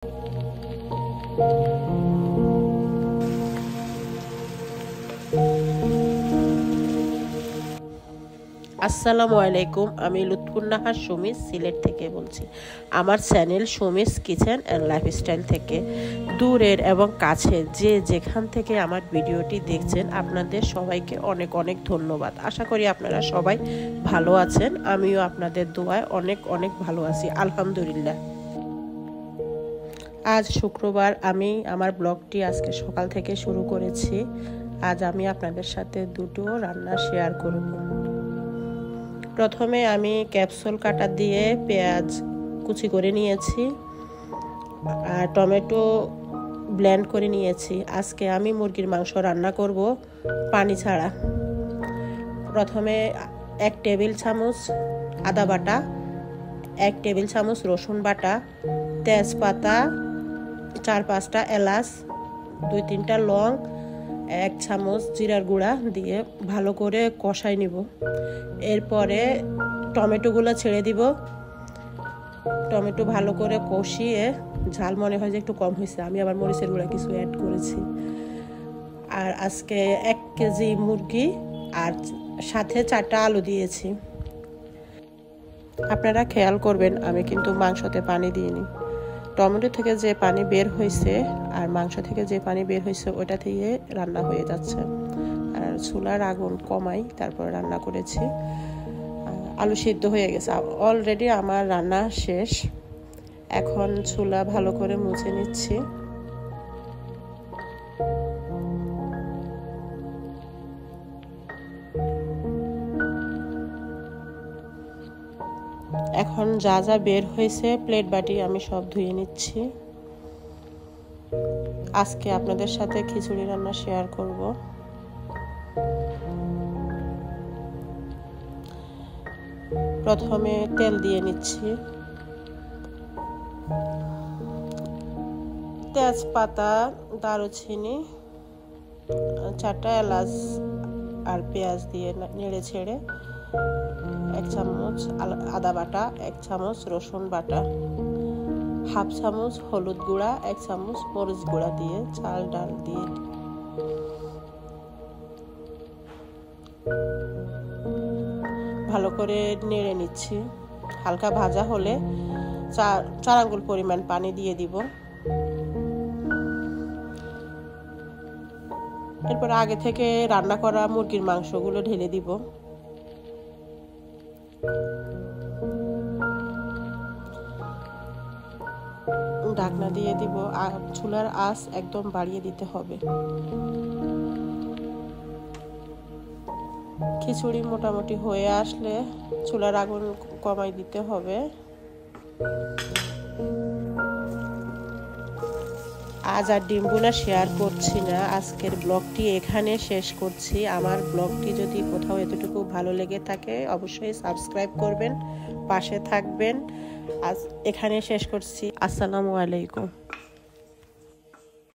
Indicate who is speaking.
Speaker 1: আসসালামু আলাইকুম। আমি লুৎফুন্নাহার সুমিস সিলেট থেকে বলছি। আমার channel Sumi's kitchen and lifestyle থেকে দূরের এবং কাছের যে যেখান থেকে আমার ভিডিওটি দেখছেন আপনাদের সবাইকে অনেক অনেক ধন্যবাদ। আশা করি আপনারা সবাই ভালো আছেন। আমিও আপনাদের দোয়ায় অনেক অনেক ভালো আছি, আলহামদুলিল্লাহ। আজ শুক্রবার। আমি আমার ব্লগটি আজকে সকাল থেকে শুরু করেছি। আজ আমি আপনাদের সাথে দুটো রান্না শেয়ার করব। প্রথমে আমি ক্যাপসুল কাটা দিয়ে পেঁয়াজ কুচি করে নিয়েছি আর টমেটো ব্লেন্ড করে নিয়েছি। আজকে আমি মুরগির মাংস রান্না করব পানি ছাড়া। প্রথমে 1 টেবিল চামচ আদা বাটা, 1 টেবিল চামচ রসুন বাটা, তেজপাতা, 4-5টা এলাচ, 2-3টা লং, 1 চামচ জিরার গুঁড়া দিয়ে ভালো করে কষাই নিব। এরপরে টমেটোগুলো ছেড়ে দিব। টমেটো ভালো করে কষিয়ে, ঝাল মনে হয় যে একটু কম হয়েছে, আমি আবার মরিচের গুঁড়া কিছু অ্যাড করেছি। আর আজকে 1 কেজি মুরগি আর সাথে 4টা আলু দিয়েছি। আপনারা খেয়াল করবেন আমি কিন্তু মাংসতে পানি দিইনি। টমেটো থেকে যে পানি বের হয়েছে আর মাংস থেকে যে পানি বের হয়েছে ওটা থেকে রান্না হয়ে যাচ্ছে। আর চুলার আগুন কমাই তারপর রান্না করেছি। আলু সিদ্ধ হয়ে গেছে অলরেডি, আমার রান্না শেষ। এখন চুলা ভালো করে মুছে নিচ্ছি। এখন যা যা বের হয়েছে প্লেট বাটি আমি সব ধুয়ে নিচ্ছি। আজকে আপনাদের সাথে খিচুড়ি রান্না শেয়ার করব। প্রথমে তেল দিয়ে নিচ্ছি। তেজপাতা, দারুচিনি, 4টা এলাচ আর পেঁয়াজ দিয়ে নেড়ে ছেড়ে 1 চামচ আদা বাটা, 1 চামচ রসুন বাটা, 1/2 চামচ হলুদ গুঁড়া, 1 চামচ মরিচ গুঁড়া দিয়ে চাল ডাল দিয়ে ভালো করে নেড়ে নিচ্ছি। হালকা ভাজা হলে 4 আঙ্গুল পরিমাণ পানি দিয়ে দিব। এরপর আগে থেকে রান্না করা মুরগির মাংসগুলো ঢেলে দিব। ঢাকনা দিয়ে দিব। আর চুলার আঁচ একদম বাড়িয়ে দিতে হবে। খিচুড়ি মোটামুটি হয়ে আসলে চুলার আগুন কমাই দিতে হবে। আজ আর ডিম ভুনা শেয়ার করছি না। আজকের ব্লগটি এখানে শেষ করছি। আমার ব্লগটি যদি কোথাও এতটুকু ভালো লেগে থাকে অবশ্যই সাবস্ক্রাইব করবেন, পাশে থাকবেন। আজ এখানে শেষ করছি। আসসালামু আলাইকুম।